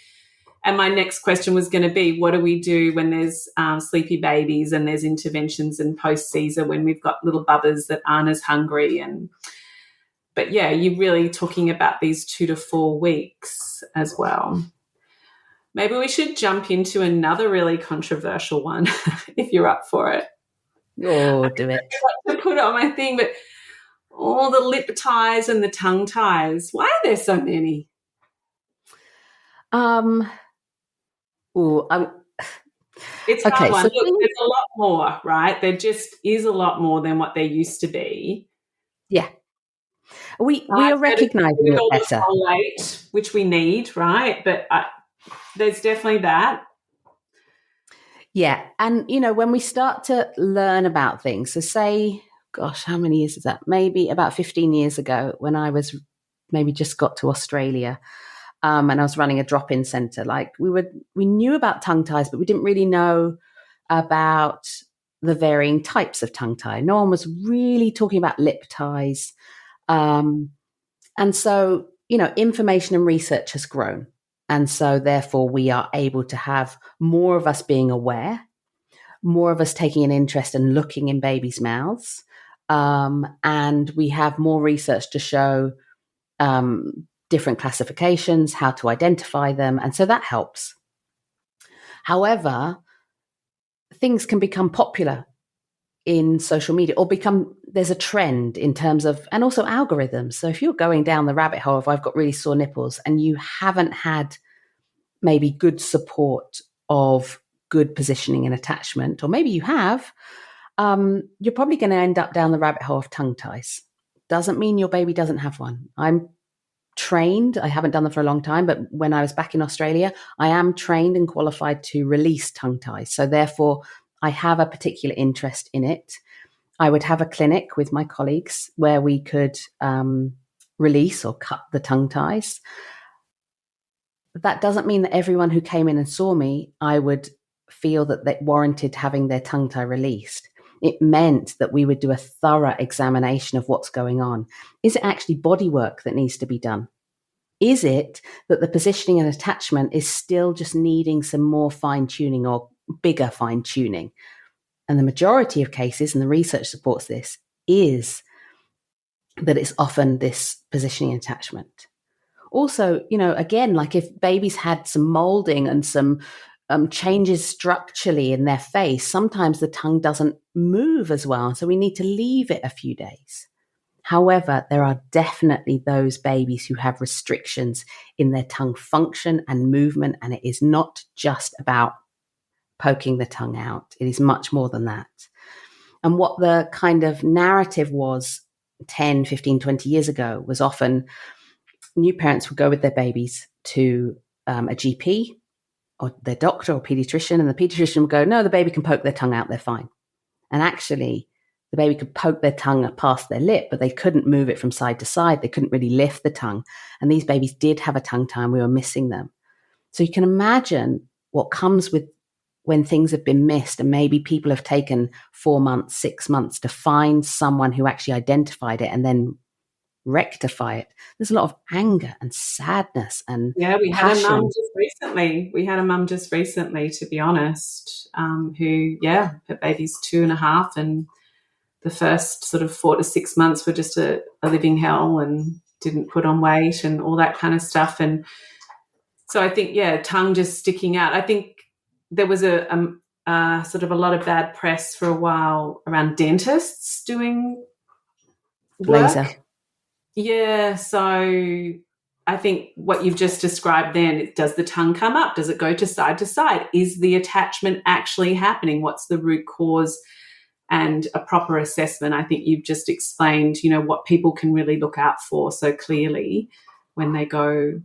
And my next question was going to be, what do we do when there's sleepy babies and there's interventions and post-Caesar when we've got little bubbers that aren't as hungry? But yeah, you're really talking about these 2 to 4 weeks as well. Maybe we should jump into another really controversial one if you're up for it. Oh, do it. I to put it on my thing, but all the lip ties and the tongue ties, why are there so many? It's a hard one. So look, there's a lot more, right? There just is a lot more than what there used to be. Yeah. We are recognizing it better. Folate, which we need, right? But there's definitely that. Yeah. And, when we start to learn about things, so say, gosh, how many years is that? Maybe about 15 years ago when I was maybe just got to Australia and I was running a drop-in center, like we knew about tongue ties, but we didn't really know about the varying types of tongue tie. No one was really talking about lip ties. And so, information and research has grown. And so therefore we are able to have more of us being aware, more of us taking an interest and looking in babies' mouths. And we have more research to show different classifications, how to identify them. And so that helps. However, things can become popular in social media or there's a trend in terms of, and also algorithms. So if you're going down the rabbit hole of I've got really sore nipples and you haven't had maybe good support of good positioning and attachment, or maybe you have, you're probably going to end up down the rabbit hole of tongue ties. Doesn't mean your baby doesn't have one. I'm trained. I haven't done that for a long time, but when I was back in Australia, I am trained and qualified to release tongue ties. So therefore, I have a particular interest in it. I would have a clinic with my colleagues where we could release or cut the tongue ties. That doesn't mean that everyone who came in and saw me, I would feel that they warranted having their tongue tie released. It meant that we would do a thorough examination of what's going on. Is it actually body work that needs to be done? Is it that the positioning and attachment is still just needing some more fine-tuning or bigger fine-tuning? And the majority of cases, and the research supports this, is that it's often this positioning and attachment. Also, again, like if babies had some molding and some changes structurally in their face, sometimes the tongue doesn't move as well. So we need to leave it a few days. However, there are definitely those babies who have restrictions in their tongue function and movement, and it is not just about poking the tongue out. It is much more than that. And what the kind of narrative was 10, 15, 20 years ago was often new parents would go with their babies to a GP or their doctor or pediatrician, and the pediatrician would go, no, the baby can poke their tongue out, they're fine. And actually, the baby could poke their tongue past their lip, but they couldn't move it from side to side. They couldn't really lift the tongue. And these babies did have a tongue tie and we were missing them. So you can imagine what comes with when things have been missed and maybe people have taken 4 months, 6 months to find someone who actually identified it and then rectify it. There's a lot of anger and sadness and we passion. had a mum just recently, to be honest, who, her baby's 2.5, and the first sort of 4 to 6 months were just a living hell and didn't put on weight and all that kind of stuff. And so I think, tongue just sticking out. I think there was a sort of a lot of bad press for a while around dentists doing work. Laser. Yeah, so I think what you've just described then, does the tongue come up? Does it go to side? Is the attachment actually happening? What's the root cause? And a proper assessment. I think you've just explained, what people can really look out for so clearly when they go,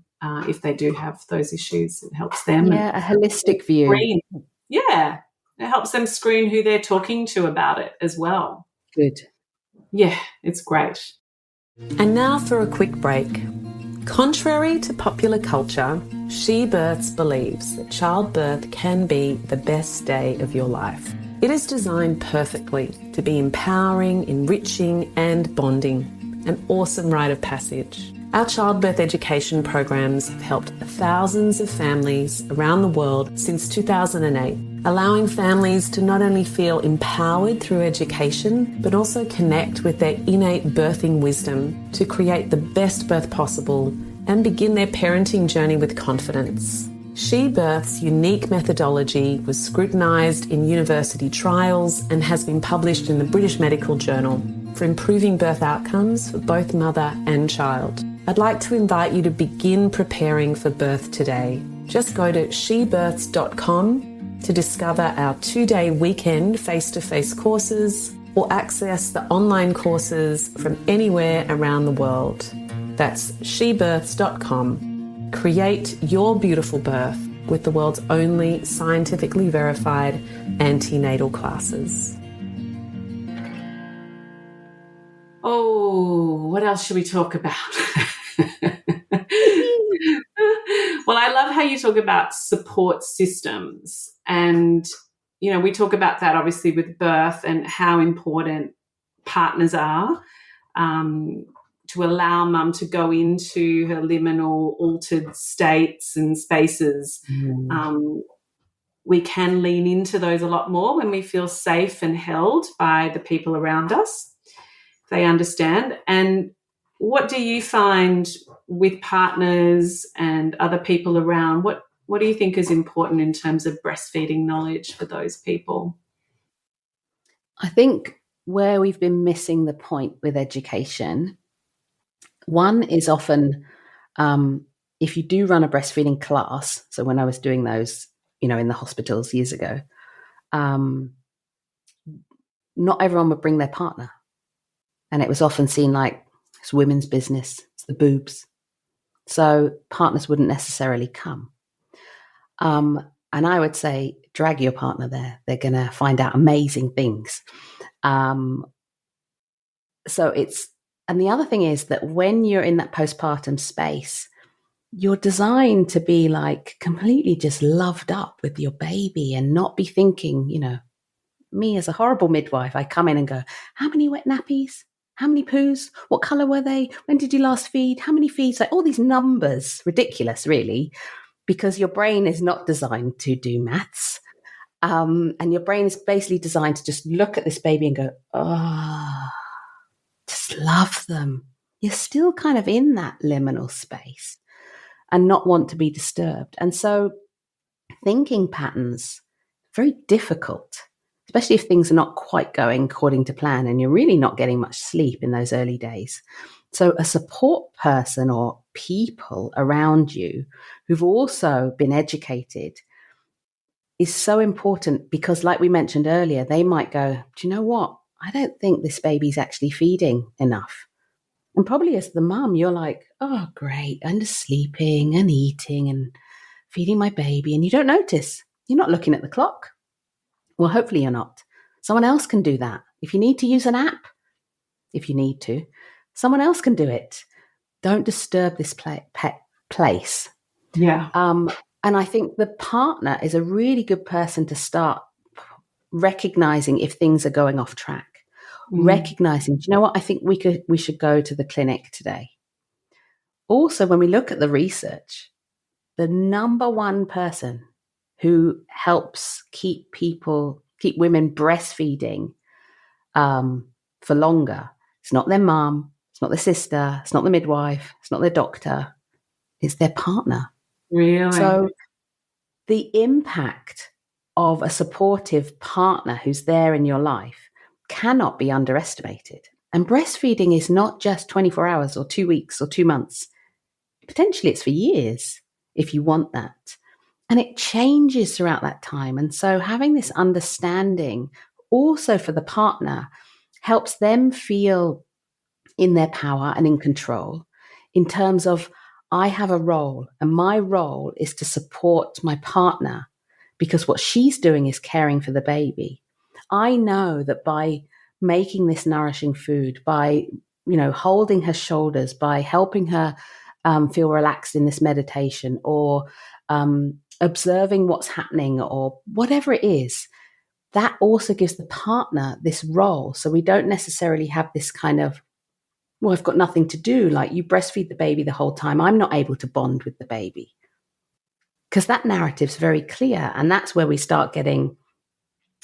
if they do have those issues. It helps them. Yeah, a holistic view. Screen. Yeah, it helps them screen who they're talking to about it as well. Good. Yeah, it's great. And now for a quick break. Contrary to popular culture, She Births believes that childbirth can be the best day of your life. It is designed perfectly to be empowering, enriching, and bonding. An awesome rite of passage. Our childbirth education programs have helped thousands of families around the world since 2008, allowing families to not only feel empowered through education, but also connect with their innate birthing wisdom to create the best birth possible and begin their parenting journey with confidence. She Birth's unique methodology was scrutinised in university trials and has been published in the British Medical Journal for improving birth outcomes for both mother and child. I'd like to invite you to begin preparing for birth today. Just go to shebirths.com to discover our 2-day weekend face-to-face courses or access the online courses from anywhere around the world. That's shebirths.com. Create your beautiful birth with the world's only scientifically verified antenatal classes. Oh, what else should we talk about? Well, I love how you talk about support systems. And, we talk about that obviously with birth and how important partners are to allow mum to go into her liminal altered states and spaces. We can lean into those a lot more when we feel safe and held by the people around us. They understand. And what do you find with partners and other people around? What do you think is important in terms of breastfeeding knowledge for those people? I think where we've been missing the point with education, one is often if you do run a breastfeeding class, so when I was doing those, in the hospitals years ago, not everyone would bring their partner. And it was often seen like it's women's business, it's the boobs. So partners wouldn't necessarily come. And I would say, drag your partner there. They're going to find out amazing things. And the other thing is that when you're in that postpartum space, you're designed to be like completely just loved up with your baby and not be thinking, me as a horrible midwife, I come in and go, how many wet nappies? How many poos? What colour were they? When did you last feed? How many feeds? Like all these numbers, ridiculous, really, because your brain is not designed to do maths. And your brain is basically designed to just look at this baby and go, oh, just love them. You're still kind of in that liminal space and not want to be disturbed. And so thinking patterns, very difficult, especially if things are not quite going according to plan and you're really not getting much sleep in those early days. So a support person or people around you who've also been educated is so important because, like we mentioned earlier, they might go, do you know what? I don't think this baby's actually feeding enough. And probably as the mum, you're like, oh, great, I'm just sleeping and eating and feeding my baby. And you don't notice. You're not looking at the clock. Well, hopefully you're not. Someone else can do that. If you need to use an app, if you need to, someone else can do it. Don't disturb this place. Yeah. And I think the partner is a really good person to start recognizing if things are going off track. Recognizing, do you know what? I think we should go to the clinic today. Also, when we look at the research, the number one person who helps keep women breastfeeding for longer, it's not their mom, it's not their sister, it's not the midwife, it's not their doctor, it's their partner. Really? So the impact of a supportive partner who's there in your life cannot be underestimated. And breastfeeding is not just 24 hours or 2 weeks or 2 months. Potentially it's for years if you want that. And it changes throughout that time. And so having this understanding also for the partner helps them feel in their power and in control in terms of, I have a role, and my role is to support my partner because what she's doing is caring for the baby. I know that by making this nourishing food, by, holding her shoulders, by helping her feel relaxed in this meditation, or observing what's happening, or whatever it is, that also gives the partner this role. So we don't necessarily have this kind of, well, I've got nothing to do. Like, you breastfeed the baby the whole time, I'm not able to bond with the baby. Because that narrative's very clear. And that's where we start getting,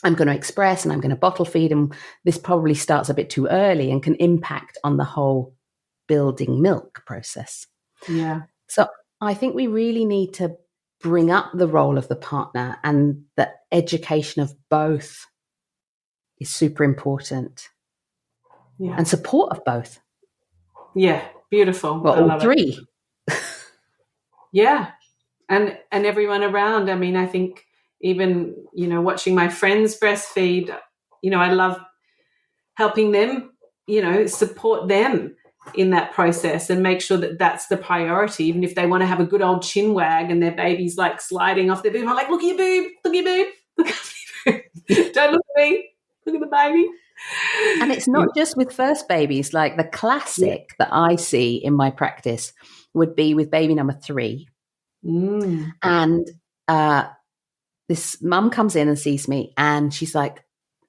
I'm going to express and I'm going to bottle feed. And this probably starts a bit too early and can impact on the whole building milk process. Yeah. So I think we really need to bring up the role of the partner, and the education of both is super important. Yeah. And support of both. Yeah. Beautiful. Well, all three. Yeah. And everyone around. I mean, I think even, watching my friends breastfeed, I love helping them, support them in that process and make sure that that's the priority. Even if they want to have a good old chin wag and their baby's like sliding off their boob, I'm like, look at your boob, look at your boob, look at your boob. Don't look at me, look at the baby. And it's not just with first babies. Like, the classic that I see in my practice would be with baby number 3. And this mum comes in and sees me, and she's like,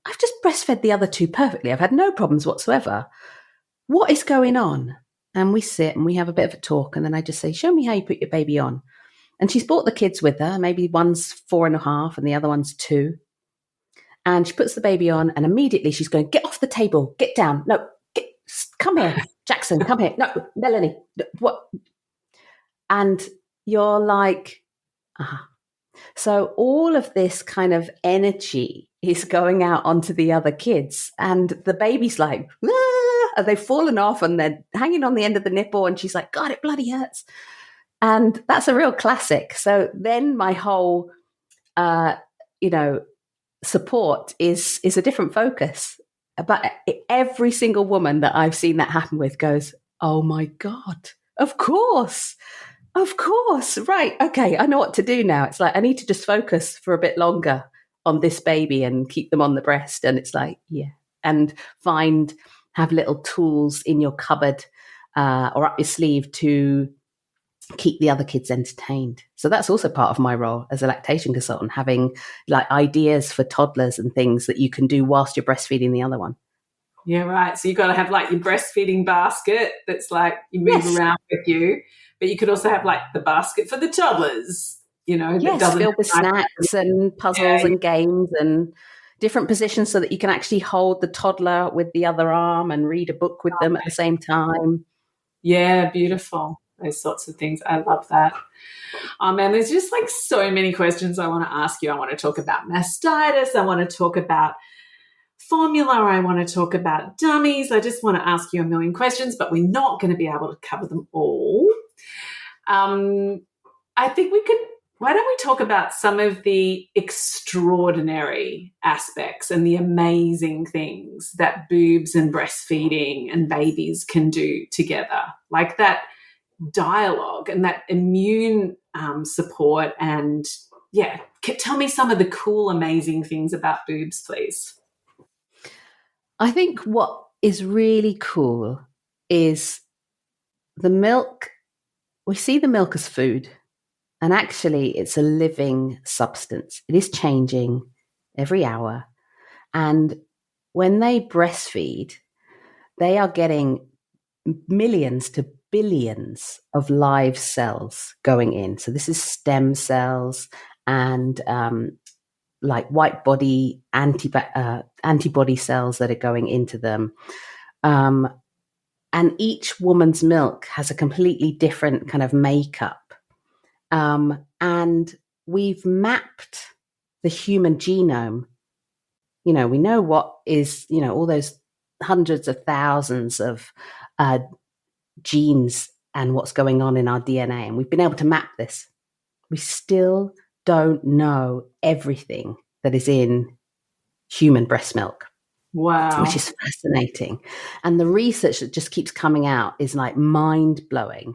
I've just breastfed the other 2 perfectly. I've had no problems whatsoever. What is going on? And we sit and we have a bit of a talk, and then I just say, show me how you put your baby on. And she's brought the kids with her. Maybe one's 4.5 and the other one's 2. And she puts the baby on, and immediately she's going, get off the table, get down. No, come here, Jackson, come here. No, Melanie, what? And you're like, So all of this kind of energy is going out onto the other kids, and the baby's like, and they've fallen off and they're hanging on the end of the nipple, and she's like, God, it bloody hurts. And that's a real classic. So then my whole, support is a different focus. But every single woman that I've seen that happen with goes, oh my God, of course. Right. Okay. I know what to do now. It's like, I need to just focus for a bit longer on this baby and keep them on the breast. And it's like, yeah. And have little tools in your cupboard or up your sleeve to keep the other kids entertained. So that's also part of my role as a lactation consultant, having like ideas for toddlers and things that you can do whilst you're breastfeeding the other one. Yeah, right. So you've got to have like your breastfeeding basket that's like you move around with you, but you could also have like the basket for the toddlers, Yes, filled with snacks and puzzles and games and different positions so that you can actually hold the toddler with the other arm and read a book with them at the same time. Yeah, beautiful. Those sorts of things. I love that. Oh, man, there's just like so many questions I want to ask you. I want to talk about mastitis. I want to talk about formula. I want to talk about dummies. I just want to ask you a million questions, but we're not going to be able to cover them all. I think why don't we talk about some of the extraordinary aspects and the amazing things that boobs and breastfeeding and babies can do together, like that dialogue and that immune support. And tell me some of the cool, amazing things about boobs, please. I think what is really cool is the milk. We see the milk as food, and actually it's a living substance. It is changing every hour. And when they breastfeed, they are getting millions to billions of live cells going in. So this is stem cells and like white body antibody cells that are going into them. And each woman's milk has a completely different kind of makeup. And we've mapped the human genome. We know what is, all those hundreds of thousands of genes and what's going on in our DNA. And we've been able to map this. We still don't know everything that is in human breast milk. Wow. Which is fascinating. And the research that just keeps coming out is like mind-blowing.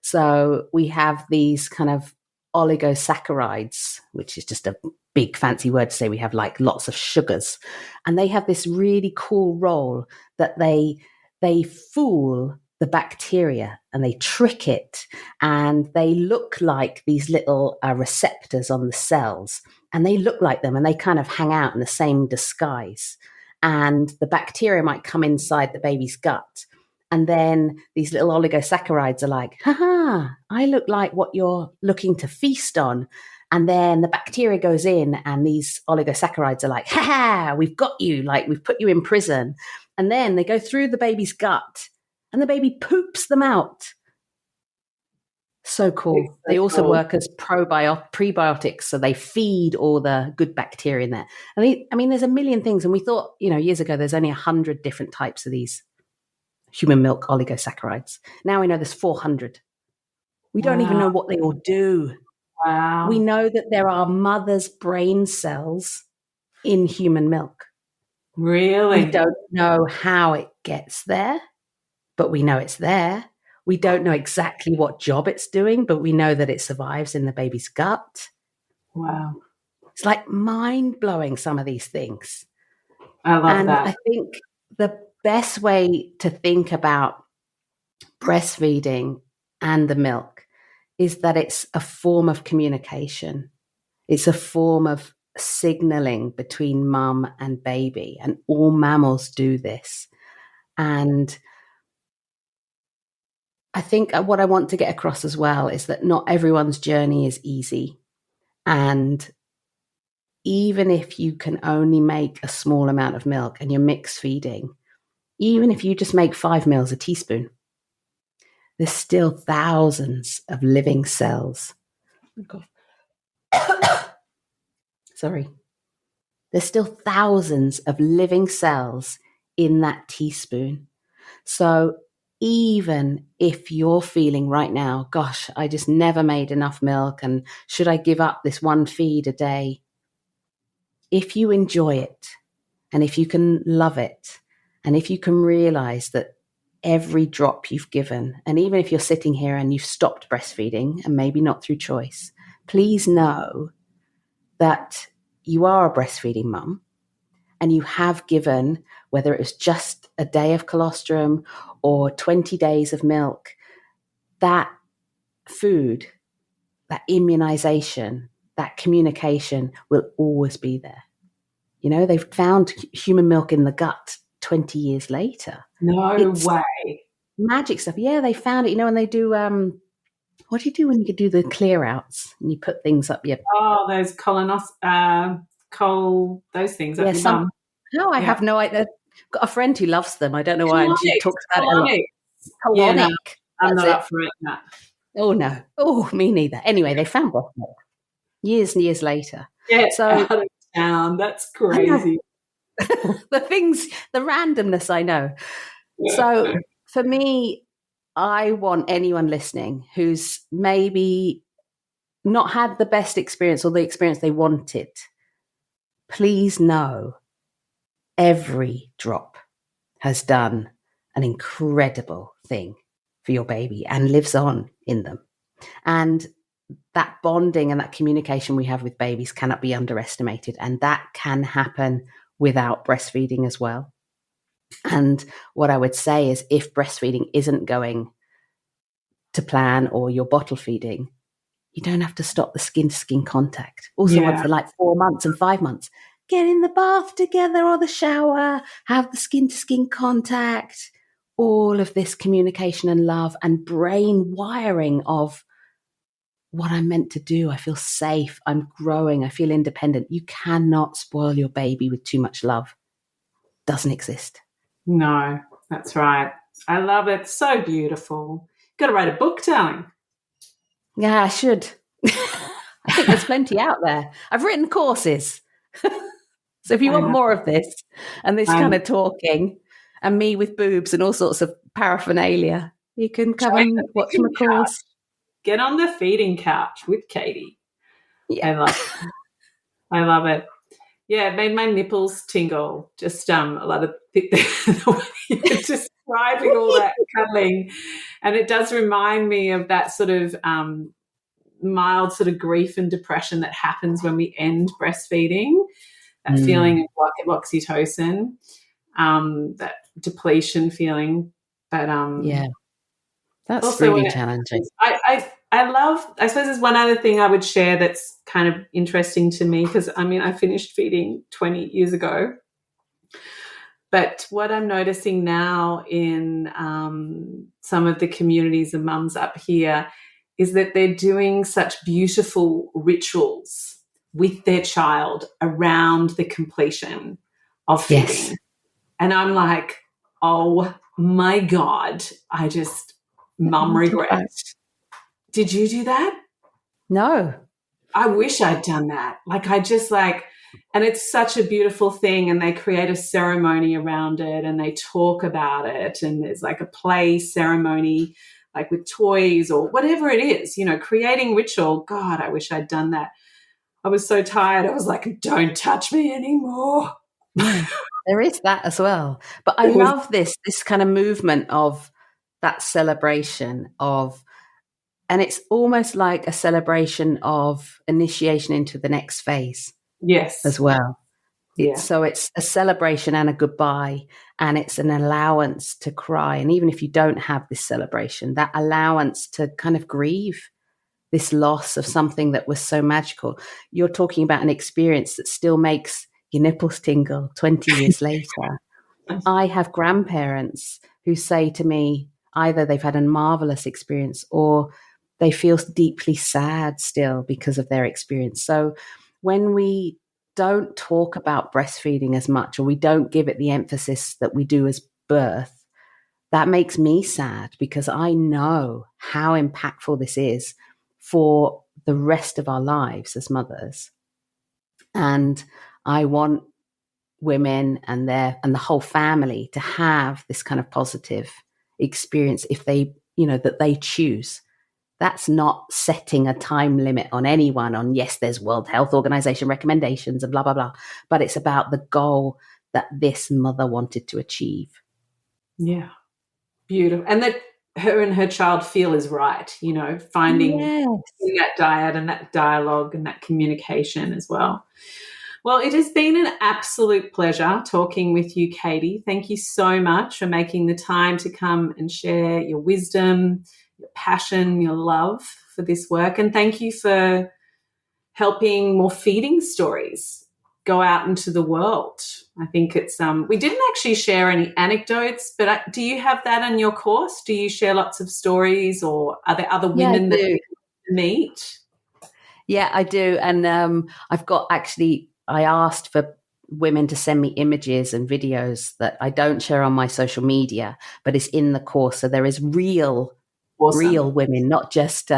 So we have these kind of oligosaccharides, which is just a big fancy word to say we have like lots of sugars. And they have this really cool role that they fool the bacteria and they trick it, and they look like these little receptors on the cells, and they look like them, and they kind of hang out in the same disguise. And the bacteria might come inside the baby's gut. And then these little oligosaccharides are like, haha, I look like what you're looking to feast on. And then the bacteria goes in, and these oligosaccharides are like, haha, we've got you, like we've put you in prison. And then they go through the baby's gut, and the baby poops them out. So cool. They also work as prebiotics, so they feed all the good bacteria in there. I mean, there's a million things, and we thought, years ago, there's only 100 different types of these human milk oligosaccharides. Now we know there's 400. We don't even know what they all do. Wow. We know that there are mother's brain cells in human milk. Really? We don't know how it gets there, but we know it's there. We don't know exactly what job it's doing, but we know that it survives in the baby's gut. Wow. It's like mind-blowing, some of these things. I love that. I think the best way to think about breastfeeding and the milk is that it's a form of communication. It's a form of signaling between mum and baby, and all mammals do this. And I think what I want to get across as well is that not everyone's journey is easy. And even if you can only make a small amount of milk and you're mixed feeding, even if you just make 5 mils a teaspoon, there's still thousands of living cells. Sorry. There's still thousands of living cells in that teaspoon. So even if you're feeling right now, gosh, I just never made enough milk, and should I give up this one feed a day? If you enjoy it, and if you can love it, and if you can realize that every drop you've given, and even if you're sitting here and you've stopped breastfeeding, and maybe not through choice, please know that you are a breastfeeding mum, and you have given, whether it was just a day of colostrum or 20 days of milk, that food, that immunization, that communication will always be there. They've found human milk in the gut 20 years later. No way. Magic stuff. Yeah, they found it, when they do, what do you do when you do the clear outs and you put things up your... Oh, those those things up your bum. No, I have no idea. I've got a friend who loves them. I don't know why. And she talks about it a lot. Yeah, no, I'm not up for it. No. Oh, no. Oh, me neither. Anyway, they found breast milk years and years later. Yeah, so out of town. That's crazy. The randomness, I know. Yeah. So for me, I want anyone listening who's maybe not had the best experience or the experience they wanted, please know every drop has done an incredible thing for your baby and lives on in them. And that bonding and that communication we have with babies cannot be underestimated. And that can happen without breastfeeding as well. And what I would say is, if breastfeeding isn't going to plan or you're bottle feeding, you don't have to stop the skin to skin contact. Also, once they're like 4 months and 5 months, get in the bath together or the shower, have the skin to skin contact, all of this communication and love and brain wiring of what I'm meant to do. I feel safe. I'm growing. I feel independent. You cannot spoil your baby with too much love. Doesn't exist. No, that's right. I love it. So beautiful. Got to write a book, darling. Yeah, I should. I think there's plenty out there. I've written courses. So if you want more of this and this kind of talking and me with boobs and all sorts of paraphernalia, you can come and watch my course. Get on the feeding couch with Katie. Yeah. I love it. Yeah, it made my nipples tingle. Just a lot of the way you're describing all that cuddling. And it does remind me of that sort of mild sort of grief and depression that happens when we end breastfeeding, that feeling of oxytocin, that depletion feeling. But yeah, that's also really challenging. I love, I suppose there's one other thing I would share that's kind of interesting to me, because I mean, I finished feeding 20 years ago. But what I'm noticing now in some of the communities of mums up here is that they're doing such beautiful rituals with their child around the completion of feeding. Yes. And I'm like, oh my God, mum regret. Did you do that? No. I wish I'd done that. And it's such a beautiful thing, and they create a ceremony around it and they talk about it, and there's like a play ceremony, like with toys or whatever it is, creating ritual. God, I wish I'd done that. I was so tired. I was like, don't touch me anymore. Yeah, there is that as well. But I love this kind of movement of that celebration of, and it's almost like a celebration of initiation into the next phase. Yes. As well. Yeah. So it's a celebration and a goodbye, and it's an allowance to cry. And even if you don't have this celebration, that allowance to kind of grieve this loss of something that was so magical. You're talking about an experience that still makes your nipples tingle 20 years later. I have grandparents who say to me, either they've had a marvelous experience or they feel deeply sad still because of their experience. So when we don't talk about breastfeeding as much, or we don't give it the emphasis that we do as birth, that makes me sad, because I know how impactful this is for the rest of our lives as mothers. And I want women and the whole family to have this kind of positive experience if they, that they choose. That's not setting a time limit on anyone on, yes, there's World Health Organization recommendations and blah, blah, blah. But it's about the goal that this mother wanted to achieve. Yeah. Beautiful. And that her and her child feel is right, finding that diet and that dialogue and that communication as well. Well, it has been an absolute pleasure talking with you, Katie. Thank you so much for making the time to come and share your wisdom, your passion, your love for this work. And thank you for helping more feeding stories go out into the world. I think it's, we didn't actually share any anecdotes, but do you have that in your course? Do you share lots of stories, or are there other women that you meet? Yeah, I do. And I asked for women to send me images and videos that I don't share on my social media, but it's in the course. So there is real women, not just,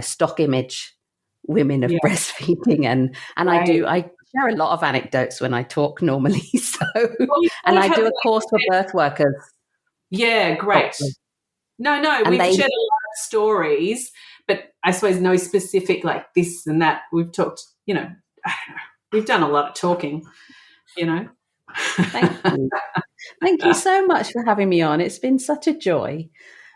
stock image women of breastfeeding. And I share a lot of anecdotes when I talk normally. So, and I do a course for birth workers. Yeah, great. No, we've shared a lot of stories, but I suppose no specific like this and that. We've talked, I don't know. We've done a lot of talking, Thank you. Thank you so much for having me on. It's been such a joy.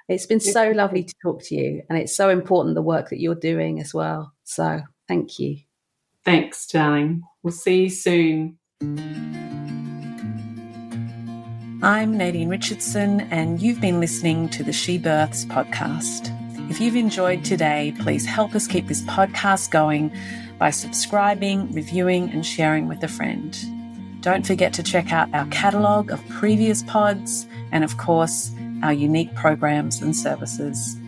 It's been so lovely to talk to you, and it's so important, the work that you're doing as well. So thank you. Thanks, darling. We'll see you soon. I'm Nadine Richardson, and you've been listening to the She Births podcast. If you've enjoyed today, please help us keep this podcast going by subscribing, reviewing, and sharing with a friend. Don't forget to check out our catalogue of previous pods and, of course, our unique programs and services.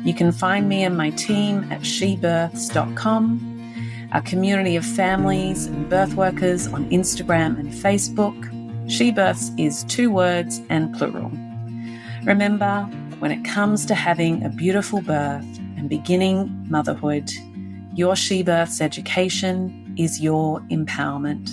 You can find me and my team at shebirths.com, our community of families and birth workers on Instagram and Facebook. She Births is 2 words and plural. Remember, when it comes to having a beautiful birth and beginning motherhood, your She Births education is your empowerment.